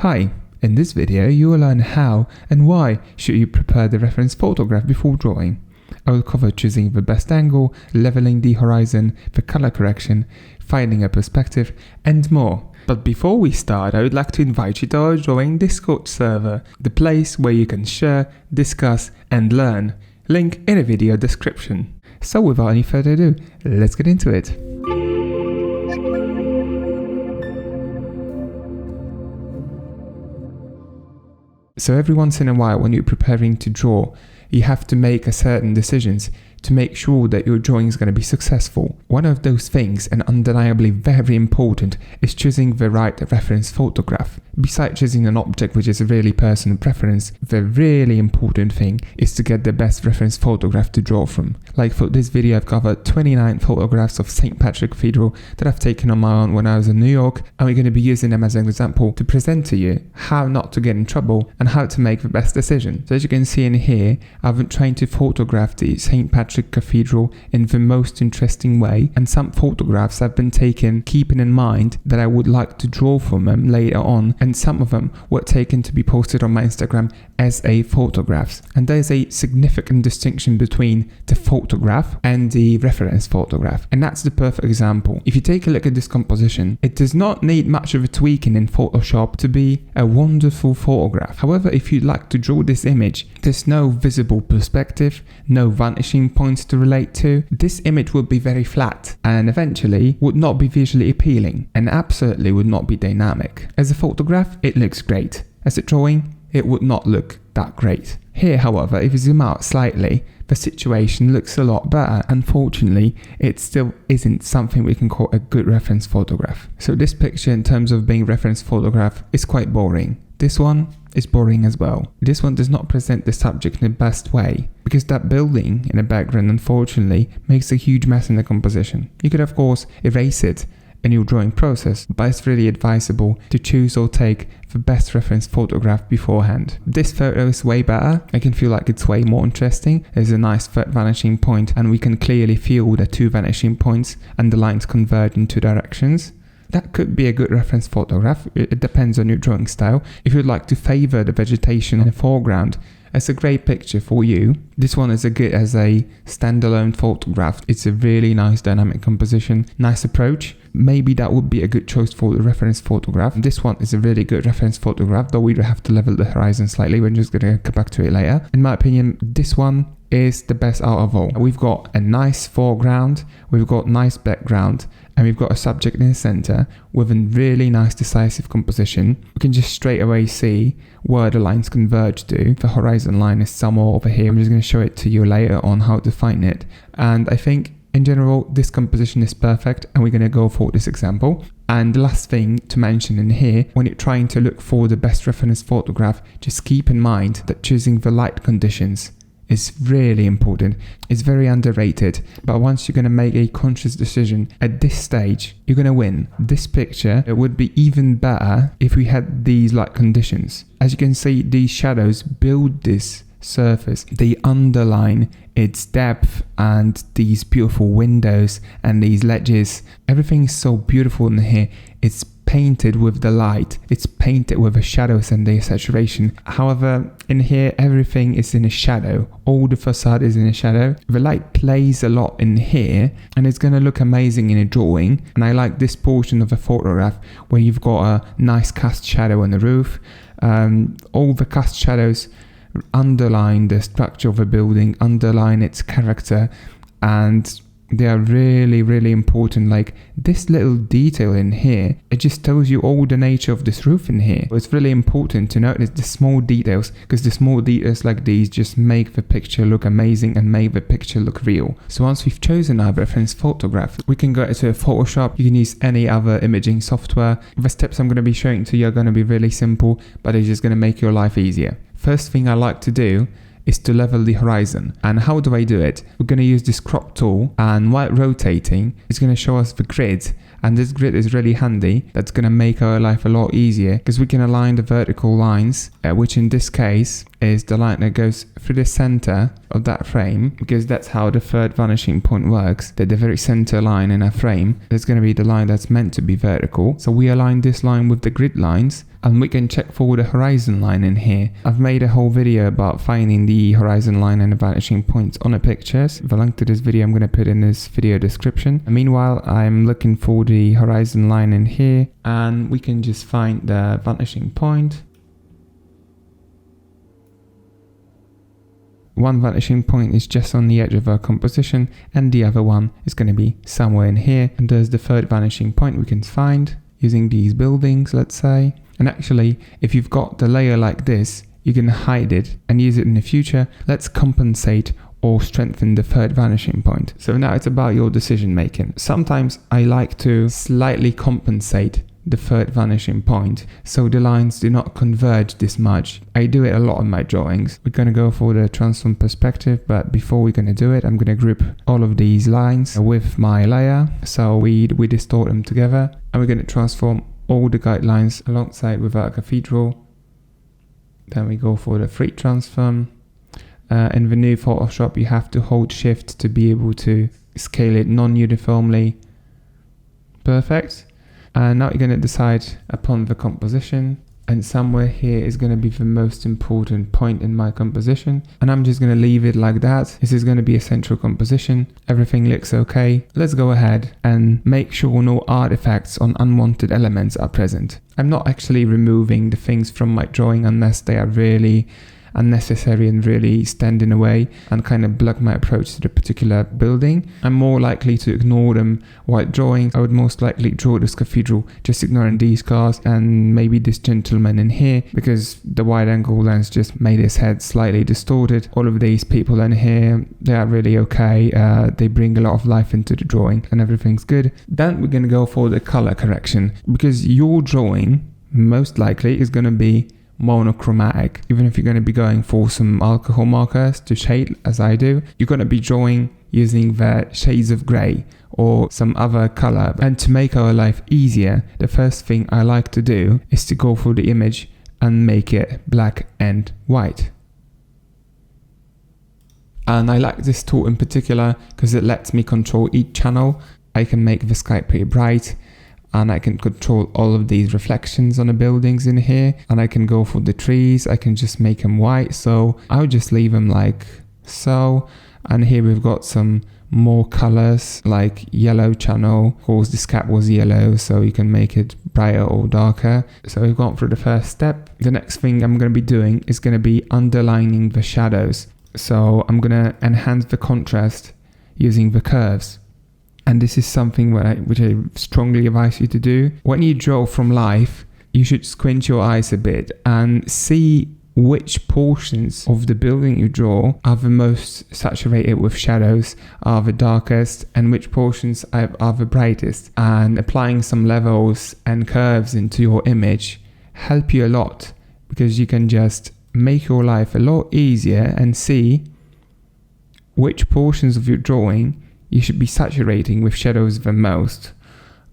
Hi, in this video you will learn how and why should you prepare the reference photograph before drawing. I will cover choosing the best angle, leveling the horizon, the color correction, finding a perspective, and more. But before we start, I would like to invite you to our drawing Discord server, the place where you can share, discuss, and learn. Link in the video description. So without any further ado, let's get into it. So every once in a while when you're preparing to draw, you have to make certain decisions to make sure that your drawing is going to be successful. One of those things, and undeniably very important, is choosing the right reference photograph. Besides choosing an object which is a really personal preference, the really important thing is to get the best reference photograph to draw from. Like for this video, I've covered 29 photographs of St. Patrick Cathedral that I've taken on my own when I was in New York, and we're going to be using them as an example to present to you how not to get in trouble and how to make the best decision. So as you can see in here, I've been trying to photograph the St. Patrick Cathedral in the most interesting way, and some photographs have been taken keeping in mind that I would like to draw from them later on, and some of them were taken to be posted on my Instagram as a photographs. And there's a significant distinction between the photograph and the reference photograph, and that's the perfect example. If you take a look at this composition, it does not need much of a tweaking in Photoshop to be a wonderful photograph. However, if you'd like to draw this image, there's no visible perspective, no vanishing points to relate to. This image would be very flat and eventually would not be visually appealing and absolutely would not be dynamic. As a photograph, it looks great. As a drawing, it would not look that great. Here, however, if you zoom out slightly, the situation looks a lot better. Unfortunately, it still isn't something we can call a good reference photograph. So this picture, in terms of being reference photograph, is quite boring. This one is boring as well. This one does not present the subject in the best way because that building in the background, unfortunately, makes a huge mess in the composition. You could of course erase it in your drawing process, but it's really advisable to choose or take the best reference photograph beforehand. This photo is way better. I can feel like it's way more interesting. There's a nice third vanishing point and we can clearly feel the two vanishing points and the lines converge in two directions. That could be a good reference photograph. It depends on your drawing style. If you'd like to favor the vegetation in the foreground, it's a great picture for you. This one is good as a standalone photograph. It's a really nice dynamic composition, nice approach. Maybe that would be a good choice for the reference photograph. This one is a really good reference photograph, though we have to level the horizon slightly. We're just going to come back to it later. In my opinion, this one is the best out of all. We've got a nice foreground, we've got nice background, and we've got a subject in the center with a really nice decisive composition. We can just straight away see where the lines converge to. The horizon line is somewhere over here. I'm just going to show it to you later on how to find it. And I think in general, this composition is perfect, and we're going to go for this example. And the last thing to mention in here, when you're trying to look for the best reference photograph, just keep in mind that choosing the light conditions is really important. It's very underrated, but once you're going to make a conscious decision at this stage, you're going to win. This picture, it would be even better if we had these light conditions. As you can see, these shadows build this surface. They underline its depth and these beautiful windows and these ledges. Everything is so beautiful in here. It's painted with the light, it's painted with the shadows and the saturation. However, in here everything is in a shadow. All the facade is in a shadow. The light plays a lot in here and it's going to look amazing in a drawing. And I like this portion of the photograph where you've got a nice cast shadow on the roof. All the cast shadows underline the structure of a building, underline its character, and they are really, really important. Like this little detail in here, it just tells you all the nature of this roof in here. It's really important to notice the small details, because the small details like these just make the picture look amazing and make the picture look real. So once we've chosen our reference photograph, we can go to Photoshop. You can use any other imaging software. The steps I'm going to be showing to you are going to be really simple, but it's just going to make your life easier. First thing I like to do is to level the horizon. And how do I do it? We're going to use this crop tool, and while rotating, it's going to show us the grid. And this grid is really handy. That's going to make our life a lot easier because we can align the vertical lines, which in this case is the line that goes through the center of that frame, because that's how the third vanishing point works, that the very center line in a frame is going to be the line that's meant to be vertical. So we align this line with the grid lines, and we can check for the horizon line in here. I've made a whole video about finding the horizon line and the vanishing points on the pictures. The link to this video I'm going to put in this video description. And meanwhile, I'm looking for the horizon line in here, and we can just find the vanishing point. One vanishing point is just on the edge of our composition, and the other one is going to be somewhere in here. And there's the third vanishing point we can find using these buildings, let's say. And actually, if you've got the layer like this, you can hide it and use it in the future. Let's compensate or strengthen the third vanishing point. So now it's about your decision making. Sometimes I like to slightly compensate the third vanishing point so the lines do not converge this much. I do it a lot in my drawings. We're going to go for the transform perspective, but before we're going to do it, I'm going to group all of these lines with my layer, so we distort them together, and we're going to transform all the guidelines alongside with our cathedral. Then we go for the free transform. In the new Photoshop, you have to hold shift to be able to scale it non-uniformly. Perfect. And now you're going to decide upon the composition, and somewhere here is going to be the most important point in my composition, and I'm just going to leave it like that. This is going to be a central composition. Everything looks okay. Let's go ahead and make sure no artifacts on unwanted elements are present. I'm not actually removing the things from my drawing unless they are really unnecessary and really stand in the way and kind of block my approach to the particular building. I'm more likely to ignore them while drawing. I would most likely draw this cathedral just ignoring these cars and maybe this gentleman in here, because the wide angle lens just made his head slightly distorted. All of these people in here, they are really okay. They bring a lot of life into the drawing and everything's good. Then we're going to go for the color correction, because your drawing most likely is going to be monochromatic. Even if you're going to be going for some alcohol markers to shade, as I do, you're going to be drawing using the shades of grey or some other color. And to make our life easier, the first thing I like to do is to go for the image and make it black and white. And I like this tool in particular because it lets me control each channel. I can make the sky pretty bright, and I can control all of these reflections on the buildings in here, and I can go for the trees. I can just make them white, so I'll just leave them like so. And here we've got some more colors like yellow channel. Of course this cap was yellow, so you can make it brighter or darker. So we've gone through the first step. The next thing I'm going to be doing is going to be underlining the shadows. So I'm going to enhance the contrast using the curves. And this is something which I strongly advise you to do. When you draw from life, you should squint your eyes a bit and see which portions of the building you draw are the most saturated with shadows, are the darkest, and which portions are the brightest. And applying some levels and curves into your image help you a lot, because you can just make your life a lot easier and see which portions of your drawing you should be saturating with shadows the most.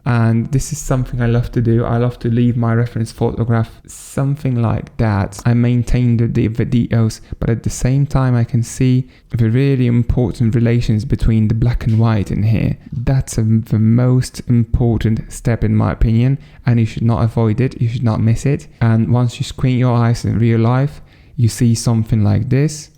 And this is something I love to do. I love to leave my reference photograph something like that. I maintain the details, but at the same time I can see the really important relations between the black and white in here. That's the most important step in my opinion, and you should not avoid it. You should not miss it. And once you squint your eyes in real life, you see something like this,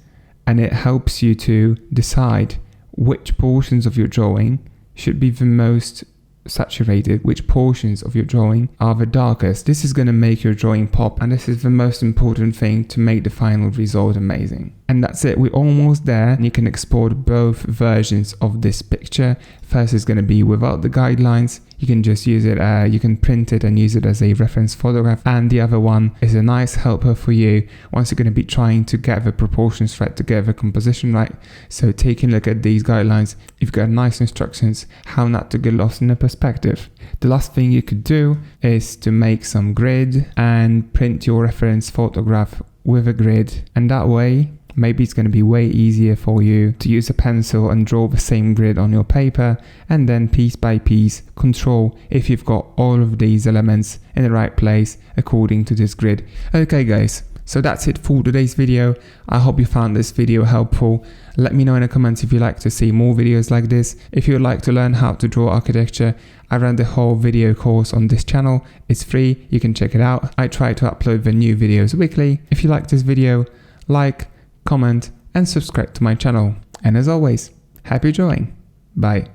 and it helps you to decide which portions of your drawing should be the most saturated, which portions of your drawing are the darkest. This is going to make your drawing pop, and this is the most important thing to make the final result amazing. And that's it, we're almost there. You can export both versions of this picture. First is going to be without the guidelines. You can just use it, you can print it and use it as a reference photograph. And the other one is a nice helper for you once you're going to be trying to get the proportions right, to get the composition right. So taking a look at these guidelines, you've got nice instructions how not to get lost in the perspective. The last thing you could do is to make some grid and print your reference photograph with a grid, and that way maybe it's going to be way easier for you to use a pencil and draw the same grid on your paper, and then piece by piece control if you've got all of these elements in the right place according to this grid. Okay guys, So that's it for today's video. I hope you found this video helpful. Let me know in the comments if you'd like to see more videos like this. If you'd like to learn how to draw architecture, I ran the whole video course on this channel. It's free, you can check it out. I try to upload the new videos weekly. If you like this video, like, comment and subscribe to my channel. And as always, happy drawing. Bye.